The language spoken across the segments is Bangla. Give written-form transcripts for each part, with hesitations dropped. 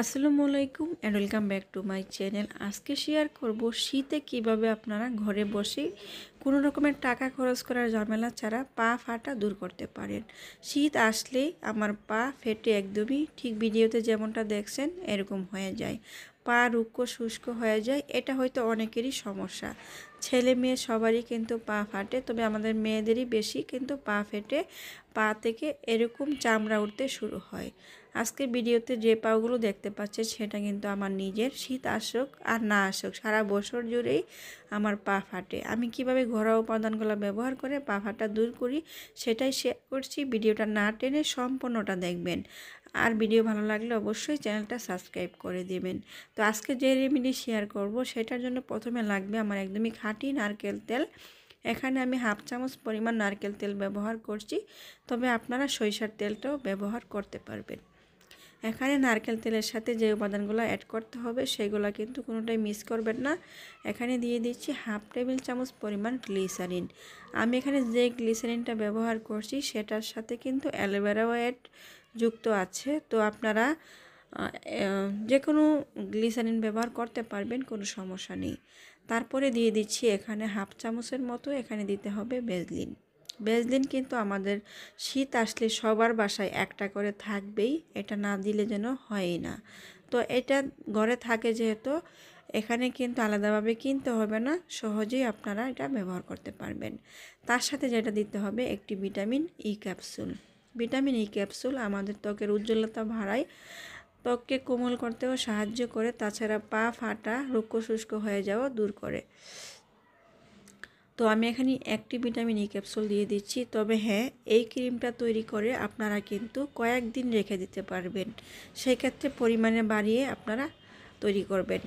আসসালামু আলাইকুম and welcome back to my channel. আজকে শেয়ার করব শীতে কিভাবে আপনারা ঘরে বসে কোনো রকমের টাকা খরচ করার ঝামেলা ছাড়া পা ফাটা দূর করতে পারেন। শীত আসলেই আমার পা ফেটে একদমই ঠিক ভিডিওতে যেমনটা দেখছেন এরকম হয়ে যায়, পা রুক্ষ শুষ্ক হয়ে যায়। এটা হয়তো অনেকেরই সমস্যা, ছেলে মেয়ে সবারই কিন্তু পা ফাটে, তবে আমাদের মেয়েদেরই বেশি কিন্তু পা ফেটে পা থেকে এরকম চামড়া উঠতে শুরু হয়। আজকে ভিডিওতে যে পাগুলো দেখতে পাচ্ছেন সেটা কিন্তু আমার নিজের। শীত আসুক আর না আসুক সারা বছর জুড়েই আমার পা ফাটে। আমি কিভাবে ঘরোয়া উপাদানগুলো ব্যবহার করে পা ফাটা দূর করি সেটাই শেয়ার করছি। ভিডিওটা না টেনে সম্পূর্ণটা দেখবেন, আর ভিডিও ভালো লাগলে অবশ্যই চ্যানেলটা সাবস্ক্রাইব করে দেবেন। তো আজকে যে রেমেডি শেয়ার করব সেটার জন্য প্রথমে লাগবে আমার একদমই খাঁটি নারকেল তেল। এখানে আমি হাফ চামচ পরিমাণ নারকেল তেল ব্যবহার করছি, তবে আপনারা সরিষার তেলটাও ব্যবহার করতে পারবেন। এখানে নারকেল তেলের সাথে যে উপাদানগুলো অ্যাড করতে হবে সেগুলো কিন্তু কোনোটাই মিস করবেন না। এখানে দিয়ে দিচ্ছি হাফ টেবিল চামচ পরিমাণ গ্লিসারিন। আমি এখানে যে গ্লিসারিনটা ব্যবহার করছি সেটার সাথে কিন্তু অ্যালোভেরাও যুক্ত আছে, তো আপনারা যে কোনো গ্লিসারিন ব্যবহার করতে পারবেন, কোনো সমস্যা নেই। তারপরে দিয়ে দিচ্ছি এখানে হাফ চামচের মতো এখানে দিতে হবে ভ্যাসলিন। ভ্যাসলিন কিন্তু আমাদের শীত আসলে সবার বাসায় একটা করে থাকবেই, এটা না দিলে যেন হয়ই না। তো এটা ঘরে থাকে যেহেতু এখানে কিন্তু আলাদাভাবে কিনতে হবে না, সহজেই আপনারা এটা ব্যবহার করতে পারবেন। তার সাথে যেটা দিতে হবে একটি vitamin E capsule. Vitamin E capsule আমাদের ত্বকের উজ্জ্বলতা বাড়ায়, ত্বককে কোমল করতেও সাহায্য করে, তাছাড়া পা ফাটা রুক্ষ শুষ্ক হয়ে যাওয়া দূর করে। তো আমি এখানে একটি ভিটামিন ই ক্যাপসুল দিয়ে দিচ্ছি। তবে হ্যাঁ, এই ক্রিমটা তৈরি করে আপনারা কিন্তু কয়েকদিন রেখে দিতে পারবেন, সেই ক্ষেত্রে পরিমাণে বাড়িয়ে আপনারা তৈরি করবেন।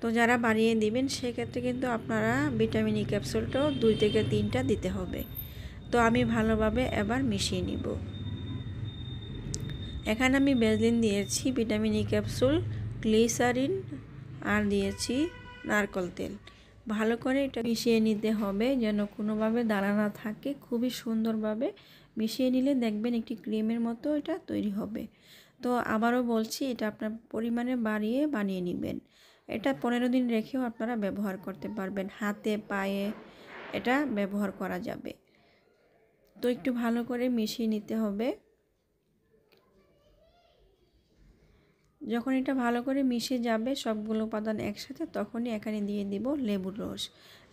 তো যারা বাড়িয়ে দিবেন সেক্ষেত্রে কিন্তু আপনারা ভিটামিন ই ক্যাপসুলটাও 2 থেকে 3টা দিতে হবে। তো আমি ভালোভাবে এবার মিশিয়ে নিব। এখানে আমি ভ্যাসলিন দিয়েছি, ভিটামিন ই ক্যাপসুল, গ্লিসারিন আর দিয়েছি নারকেল তেল। ভালো করে এটা মিশিয়ে নিতে হবে যেন কোনোভাবে দানা না থাকে। খুবই সুন্দরভাবে মিশিয়ে নিলে দেখবেন একটি ক্রিমের মতো এটা তৈরি হবে। তো আবারও বলছি, এটা আপনার পরিমাণে বানিয়ে নেবেন। এটা 15 দিন রেখেও আপনারা ব্যবহার করতে পারবেন, হাতে পায়ে এটা ব্যবহার করা যাবে। তো একটু ভালো করে মিশিয়ে নিতে হবে। যখন এটা ভালো করে মিশে যাবে সবগুলো উপাদান একসাথে, তখনই এখানে দিয়ে দিব লেবুর রস।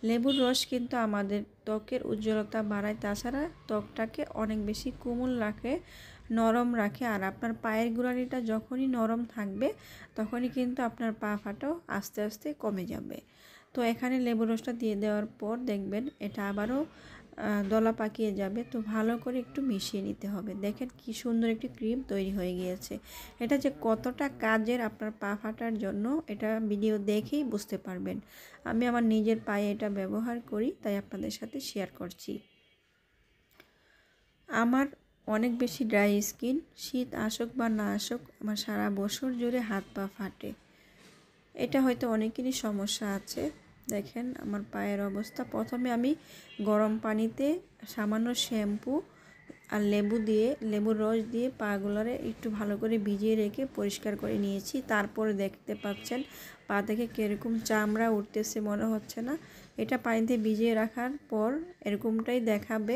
লেবুর রস কিন্তু আমাদের ত্বকের উজ্জ্বলতা বাড়ায়, তাছাড়া ত্বকটাকে অনেক বেশি কোমল রাখে, নরম রাখে। আর আপনার পায়ের গোড়ালিটা যখনই নরম থাকবে তখনই কিন্তু আপনার পা ফাটাও আস্তে আস্তে কমে যাবে। তো এখানে লেবুর রসটা দিয়ে দেওয়ার পর দেখবেন এটা আবারও দলা পাকিয়ে যাবে। তো ভালো করে একটু মিশিয়ে নিতে হবে। দেখেন কি সুন্দর একটি ক্রিম তৈরি হয়ে গিয়েছে। এটা যে কতটা কাজের আপনার পা ফাটার জন্য এটা ভিডিও দেখেই বুঝতে পারবেন। আমি আমার নিজের পায়ে এটা ব্যবহার করি, তাই আপনাদের সাথে শেয়ার করছি। আমার অনেক বেশি ড্রাই স্কিন, শীত আসুক বা না আসুক আমার সারা বছর জুড়ে হাত পা ফাটে। এটা হয়তো অনেকেরই সমস্যা আছে। দেখেন আমার পায়ের অবস্থা। প্রথমে আমি গরম পানিতে সামান্য শ্যাম্পু আর লেবুর রস দিয়ে পাগুলোরে একটু ভালো করে ভিজিয়ে রেখে পরিষ্কার করে নিয়েছি। তারপরে দেখতে পাচ্ছেন পা থেকে কীরকম চামড়া উঠতেছে মনে হচ্ছে না? এটা পানিতে ভিজিয়ে রাখার পর এরকমটাই দেখাবে।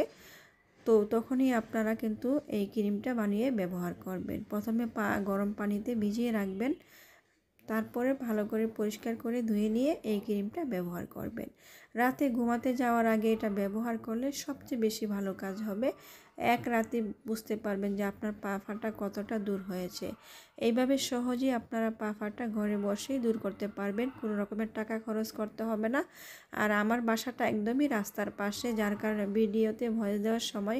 তো তখনই আপনারা কিন্তু এই ক্রিমটা বানিয়ে ব্যবহার করবেন। প্রথমে পা গরম পানিতে ভিজিয়ে রাখবেন, তারপরে ভালো করে পরিষ্কার করে ধুয়ে নিয়ে এই ক্রিমটা ব্যবহার করবেন। রাতে ঘুমাতে যাওয়ার আগে এটা ব্যবহার করলে সবচেয়ে বেশি ভালো কাজ হবে। এক রাতে বুঝতে পারবেন যে আপনার পা ফাটা কতটা দূর হয়েছে। এইভাবে সহজেই আপনারা পা ফাটা ঘরে বসেই দূর করতে পারবেন, কোনো রকমের টাকা খরচ করতে হবে না। আর আমার বাসাটা একদমই রাস্তার পাশে, যার কারণে ভিডিওতে ভয়েস দেওয়ার সময়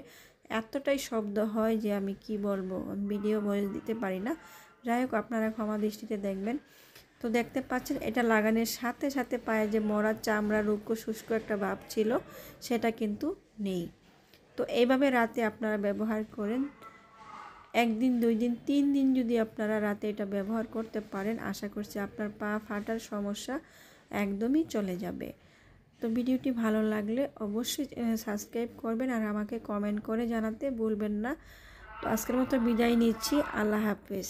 এতটাই শব্দ হয় যে আমি কি বলবো, ভিডিও ভয়েস দিতে পারি না। যাই হোক, আপনারা ক্ষমা দৃষ্টিতে দেখবেন। তো দেখতে পাচ্ছেন এটা লাগানোর সাথে সাথে পায়ে যে মরা চামড়া রুক্ষ শুষ্ক একটা ভাব ছিল সেটা কিন্তু নেই। তো এইভাবে রাতে আপনারা ব্যবহার করেন, 1 দিন 2 দিন 3 দিন যদি আপনারা রাতে এটা ব্যবহার করতে পারেন, আশা করছি আপনার পা ফাটার সমস্যা একদমই চলে যাবে। তো ভিডিওটি ভালো লাগলে অবশ্যই সাবস্ক্রাইব করবেন আর আমাকে কমেন্ট করে জানাতে ভুলবেন না। তো আজকের মতো বিদায় নিচ্ছি। আল্লাহ হাফেজ।